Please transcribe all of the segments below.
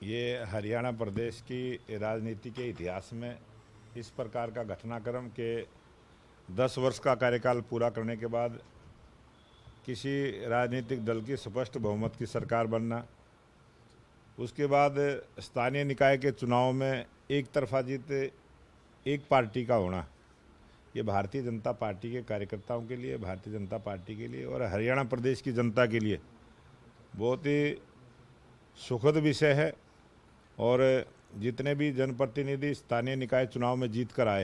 ये हरियाणा प्रदेश की राजनीति के इतिहास में इस प्रकार का घटनाक्रम के 10 वर्ष का कार्यकाल पूरा करने के बाद किसी राजनीतिक दल की स्पष्ट बहुमत की सरकार बनना, उसके बाद स्थानीय निकाय के चुनाव में एक तरफा जीत एक पार्टी का होना, ये भारतीय जनता पार्टी के कार्यकर्ताओं के लिए, भारतीय जनता पार्टी के लिए और हरियाणा प्रदेश की जनता के लिए बहुत ही सुखद विषय है। और जितने भी जनप्रतिनिधि स्थानीय निकाय चुनाव में जीत कर आए,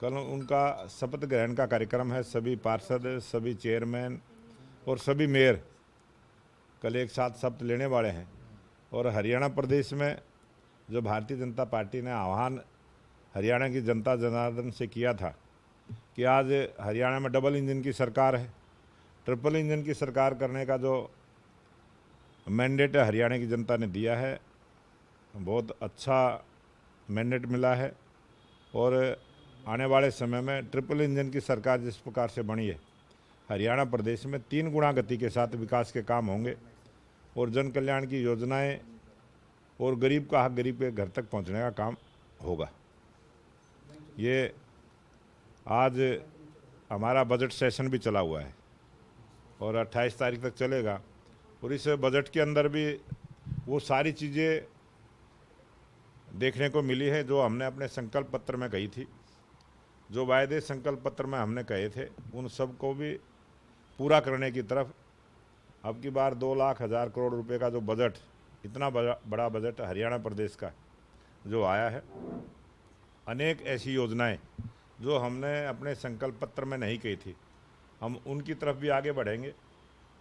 कल उनका शपथ ग्रहण का कार्यक्रम है। सभी पार्षद, सभी चेयरमैन और सभी मेयर कल एक साथ शपथ लेने वाले हैं। और हरियाणा प्रदेश में जो भारतीय जनता पार्टी ने आह्वान हरियाणा की जनता जनार्दन से किया था कि आज हरियाणा में डबल इंजन की सरकार है, ट्रिपल इंजन की सरकार करने का जो मैंडेट हरियाणा की जनता ने दिया है, बहुत अच्छा मैंडेट मिला है। और आने वाले समय में ट्रिपल इंजन की सरकार जिस प्रकार से बनी है, हरियाणा प्रदेश में 3 गुना गति के साथ विकास के काम होंगे और जन कल्याण की योजनाएं और गरीब का हक गरीब के घर तक पहुंचने का काम होगा। ये आज हमारा बजट सेशन भी चला हुआ है और 28 तारीख तक चलेगा। और इस बजट के अंदर भी वो सारी चीज़ें देखने को मिली है जो हमने अपने संकल्प पत्र में कही थी। जो वायदे संकल्प पत्र में हमने कहे थे, उन सब को भी पूरा करने की तरफ अब की बार 2,00,000 करोड़ रुपए का जो बजट, इतना बड़ा बजट हरियाणा प्रदेश का जो आया है, अनेक ऐसी योजनाएं जो हमने अपने संकल्प पत्र में नहीं कही थी, हम उनकी तरफ भी आगे बढ़ेंगे।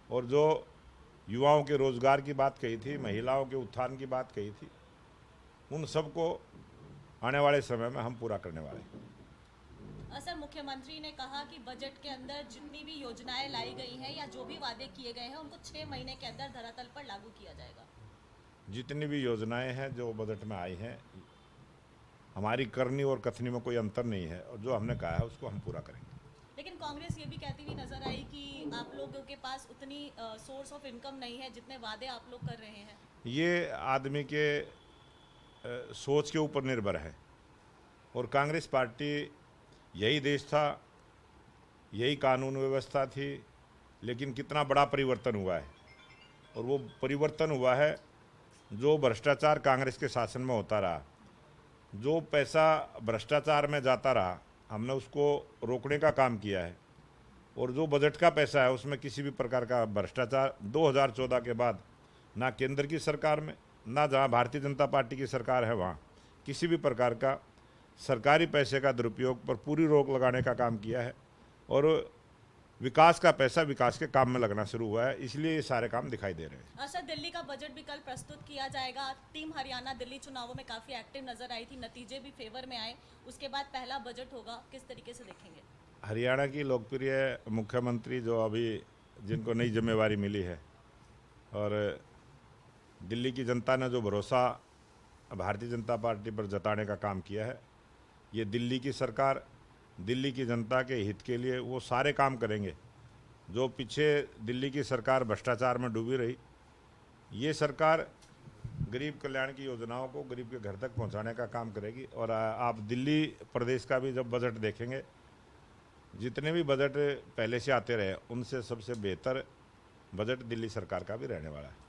और जो युवाओं के रोजगार की बात कही थी, महिलाओं के उत्थान की बात कही थी, उन सबको आने वाले समय में हम पूरा करने वाले हैं। सर, मुख्यमंत्री ने कहा कि बजट के अंदर जितनी भी योजनाएं लाई गई हैं या जो भी वादे किए गए हैं, उनको 6 महीने के अंदर धरातल पर लागू किया जाएगा। जितनी भी योजनाएं हैं जो बजट में आई हैं, हमारी करनी और कथनी में कोई अंतर नहीं है और जो हमने कहा है उसको हम पूरा करेंगे। लेकिन कांग्रेस ये भी कहती हुई नजर आई कि आप लोगों के पास उतनी सोर्स ऑफ इनकम नहीं है जितने वादे आप लोग कर रहे हैं। ये आदमी के सोच के ऊपर निर्भर है। और कांग्रेस पार्टी, यही देश था, यही कानून व्यवस्था थी, लेकिन कितना बड़ा परिवर्तन हुआ है। और वो परिवर्तन हुआ है जो भ्रष्टाचार कांग्रेस के शासन में होता रहा, जो पैसा भ्रष्टाचार में जाता रहा, हमने उसको रोकने का काम किया है। और जो बजट का पैसा है उसमें किसी भी प्रकार का भ्रष्टाचार 2014 के बाद ना केंद्र की सरकार में, ना जहाँ भारतीय जनता पार्टी की सरकार है वहाँ किसी भी प्रकार का सरकारी पैसे का दुरुपयोग पर पूरी रोक लगाने का काम किया है। और विकास का पैसा विकास के काम में लगना शुरू हुआ है, इसलिए ये सारे काम दिखाई दे रहे हैं। सर, दिल्ली का बजट भी कल प्रस्तुत किया जाएगा। टीम हरियाणा दिल्ली चुनावों में काफ़ी एक्टिव नजर आई थी, नतीजे भी फेवर में आए। उसके बाद पहला बजट होगा, किस तरीके से देखेंगे? हरियाणा की लोकप्रिय मुख्यमंत्री जो अभी जिनको नई जिम्मेवारी मिली है, और दिल्ली की जनता ने जो भरोसा भारतीय जनता पार्टी पर जताने का काम किया है, ये दिल्ली की सरकार दिल्ली की जनता के हित के लिए वो सारे काम करेंगे। जो पीछे दिल्ली की सरकार भ्रष्टाचार में डूबी रही, ये सरकार गरीब कल्याण की योजनाओं को गरीब के घर तक पहुंचाने का काम करेगी। और आप दिल्ली प्रदेश का भी जब बजट देखेंगे, जितने भी बजट पहले से आते रहे उनसे सबसे बेहतर बजट दिल्ली सरकार का भी रहने वाला है।